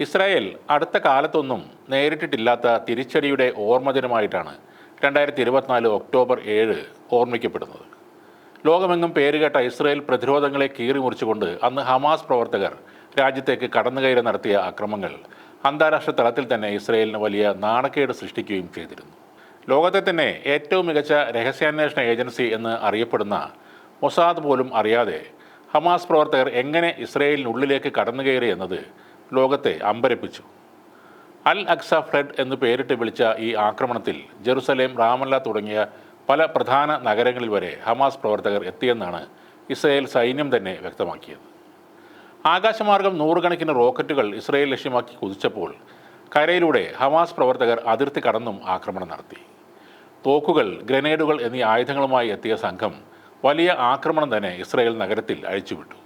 Israel അടുത്ത കാലത്തൊന്നും നേരിട്ടിട്ടില്ലാത്ത തിരിച്ചടിയുടെ ഓർമ്മദിനമായിട്ടാണ് 2024 October 7 ഓർമ്മിക്കപ്പെടുന്നത്. ലോകമെങ്ങും പേരുകേട്ട ഇസ്രായേൽ പ്രതിരോധങ്ങളെ കീറിമുറിച്ചുകൊണ്ട് അന്ന് ഹമാസ് പ്രവർത്തകർ രാജ്യത്തേക്ക് കടന്നുകയറി നടത്തിയ അക്രമങ്ങൾ അന്താരാഷ്ട്ര തലത്തിൽ തന്നെ ഇസ്രായേലിന് വലിയ നാണക്കേട് സൃഷ്ടിക്കുകയും ചെയ്തിരുന്നു. ലോകത്തെ തന്നെ ഏറ്റവും മികച്ച രഹസ്യാന്വേഷണ ഏജൻസി എന്ന് അറിയപ്പെടുന്ന മൊസാദ് പോലും അറിയാതെ ഹമാസ് പ്രവർത്തകർ എങ്ങനെ ഇസ്രായേലിനുള്ളിലേക്ക് കടന്നുകയറി എന്നത് ലോകത്തെ അമ്പരപ്പിച്ചു. അൽ അക്സ ഫ്ലഡ് എന്ന് പേരിട്ട് വിളിച്ച ഈ ആക്രമണത്തിൽ ജെറുസലേം, റാമല്ല തുടങ്ങിയ പല പ്രധാന നഗരങ്ങളിൽ വരെ ഹമാസ് പ്രവർത്തകർ എത്തിയെന്നാണ് ഇസ്രായേൽ സൈന്യം തന്നെ വ്യക്തമാക്കിയത്. ആകാശമാർഗം നൂറുകണക്കിന് റോക്കറ്റുകൾ ഇസ്രായേൽ ലക്ഷ്യമാക്കി കുതിച്ചപ്പോൾ കരയിലൂടെ ഹമാസ് പ്രവർത്തകർ അതിർത്തി കടന്നും ആക്രമണം നടത്തി. തോക്കുകൾ, ഗ്രനേഡുകൾ എന്നീ ആയുധങ്ങളുമായി എത്തിയ സംഘം വലിയ ആക്രമണം തന്നെ ഇസ്രായേൽ നഗരത്തിൽ അഴിച്ചുവിട്ടു.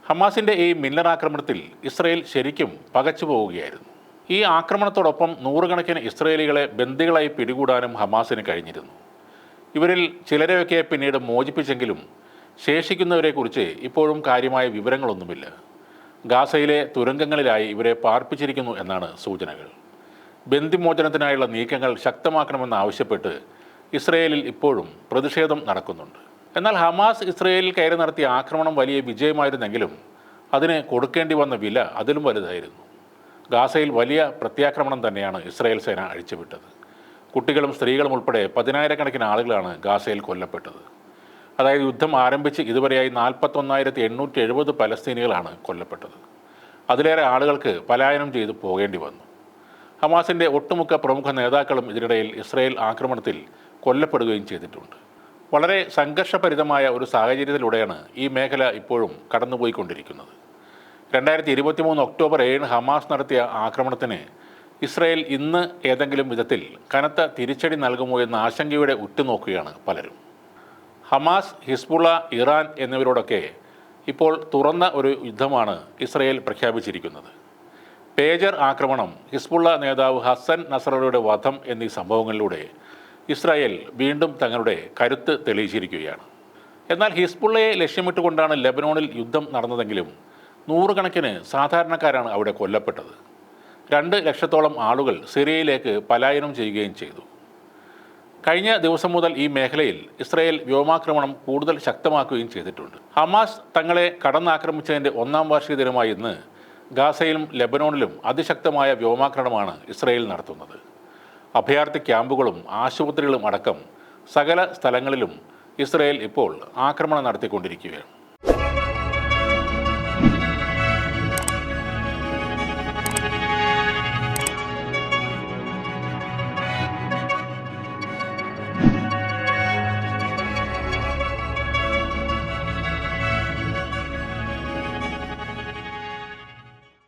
ഹമാസിൻ്റെ ഈ മിന്നർ ആക്രമണത്തിൽ ഇസ്രായേൽ ശരിക്കും പകച്ചു പോവുകയായിരുന്നു. ഈ ആക്രമണത്തോടൊപ്പം നൂറുകണക്കിന് ഇസ്രായേലികളെ ബന്ദികളായി പിടികൂടാനും ഹമാസിന് കഴിഞ്ഞിരുന്നു. ഇവരിൽ ചിലരെയൊക്കെ പിന്നീട് മോചിപ്പിച്ചെങ്കിലും ശേഷിക്കുന്നവരെക്കുറിച്ച് ഇപ്പോഴും കാര്യമായ വിവരങ്ങളൊന്നുമില്ല. ഗാസയിലെ തുരങ്കങ്ങളിലായി ഇവരെ പാർപ്പിച്ചിരിക്കുന്നു എന്നാണ് സൂചനകൾ. ബന്ദിമോചനത്തിനായുള്ള നീക്കങ്ങൾ ശക്തമാക്കണമെന്നാവശ്യപ്പെട്ട് ഇസ്രായേലിൽ ഇപ്പോഴും പ്രതിഷേധം നടക്കുന്നുണ്ട്. എന്നാൽ ഹമാസ് ഇസ്രായേലിൽ കയറി നടത്തിയ ആക്രമണം വലിയ വിജയമായിരുന്നെങ്കിലും അതിന് കൊടുക്കേണ്ടി വന്ന വില അതിലും വലുതായിരുന്നു. ഗാസയിൽ വലിയ പ്രത്യാക്രമണം തന്നെയാണ് ഇസ്രായേൽ സേന അഴിച്ചുവിട്ടത്. കുട്ടികളും സ്ത്രീകളും ഉൾപ്പെടെ 10,000-കണക്കിന് ആളുകളാണ് ഗാസയിൽ കൊല്ലപ്പെട്ടത്. അതായത് യുദ്ധം ആരംഭിച്ച് ഇതുവരെയായി 41,870 പലസ്തീനികളാണ് കൊല്ലപ്പെട്ടത്. അതിലേറെ ആളുകൾക്ക് പലായനം ചെയ്തു പോകേണ്ടി വന്നു. ഹമാസിൻ്റെ ഒട്ടുമുക്ക പ്രമുഖ നേതാക്കളും ഇതിനിടയിൽ ഇസ്രായേൽ ആക്രമണത്തിൽ കൊല്ലപ്പെടുകയും ചെയ്തിട്ടുണ്ട്. വളരെ സംഘർഷഭരിതമായ ഒരു സാഹചര്യത്തിലൂടെയാണ് ഈ മേഖല ഇപ്പോഴും കടന്നുപോയിക്കൊണ്ടിരിക്കുന്നത്. 2023 ഒക്ടോബർ 7 ഹമാസ് നടത്തിയ ആക്രമണത്തിന് ഇസ്രായേൽ ഇന്ന് ഏതെങ്കിലും വിധത്തിൽ കനത്ത തിരിച്ചടി നൽകുമോ എന്ന ആശങ്കയോടെ ഉറ്റുനോക്കുകയാണ് പലരും. ഹമാസ്, ഹിസ്ബുള്ള, ഇറാൻ എന്നിവരോടൊക്കെ ഇപ്പോൾ തുറന്ന ഒരു യുദ്ധമാണ് ഇസ്രായേൽ പ്രഖ്യാപിച്ചിരിക്കുന്നത്. പേജർ ആക്രമണം, ഹിസ്ബുള്ള നേതാവ് ഹസൻ നസ്രള്ളയുടെ വധം എന്നീ സംഭവങ്ങളിലൂടെ ഇസ്രായേൽ വീണ്ടും തങ്ങളുടെ കരുത്ത് തെളിയിച്ചിരിക്കുകയാണ്. എന്നാൽ ഹിസ്ബുള്ളയെ ലക്ഷ്യമിട്ടുകൊണ്ടാണ് ലെബനോണിൽ യുദ്ധം നടന്നതെങ്കിലും നൂറുകണക്കിന് സാധാരണക്കാരാണ് അവിടെ കൊല്ലപ്പെട്ടത്. 2 ലക്ഷത്തോളം ആളുകൾ സിറിയയിലേക്ക് പലായനം ചെയ്യുകയും ചെയ്തു. കഴിഞ്ഞ ദിവസം മുതൽ ഈ മേഖലയിൽ ഇസ്രായേൽ വ്യോമാക്രമണം കൂടുതൽ ശക്തമാക്കുകയും ചെയ്തിട്ടുണ്ട്. ഹമാസ് തങ്ങളെ കടന്നാക്രമിച്ചതിൻ്റെ 1-ാം വാർഷിക ദിനമായ ഇന്ന് ഗാസയിലും ലെബനോണിലും അതിശക്തമായ വ്യോമാക്രമണമാണ് ഇസ്രായേൽ നടത്തുന്നത്. അഭയാർത്ഥി ക്യാമ്പുകളും ആശുപത്രികളും അടക്കം സകല സ്ഥലങ്ങളിലും ഇസ്രായേൽ ഇപ്പോൾ ആക്രമണം നടത്തിക്കൊണ്ടിരിക്കുകയാണ്.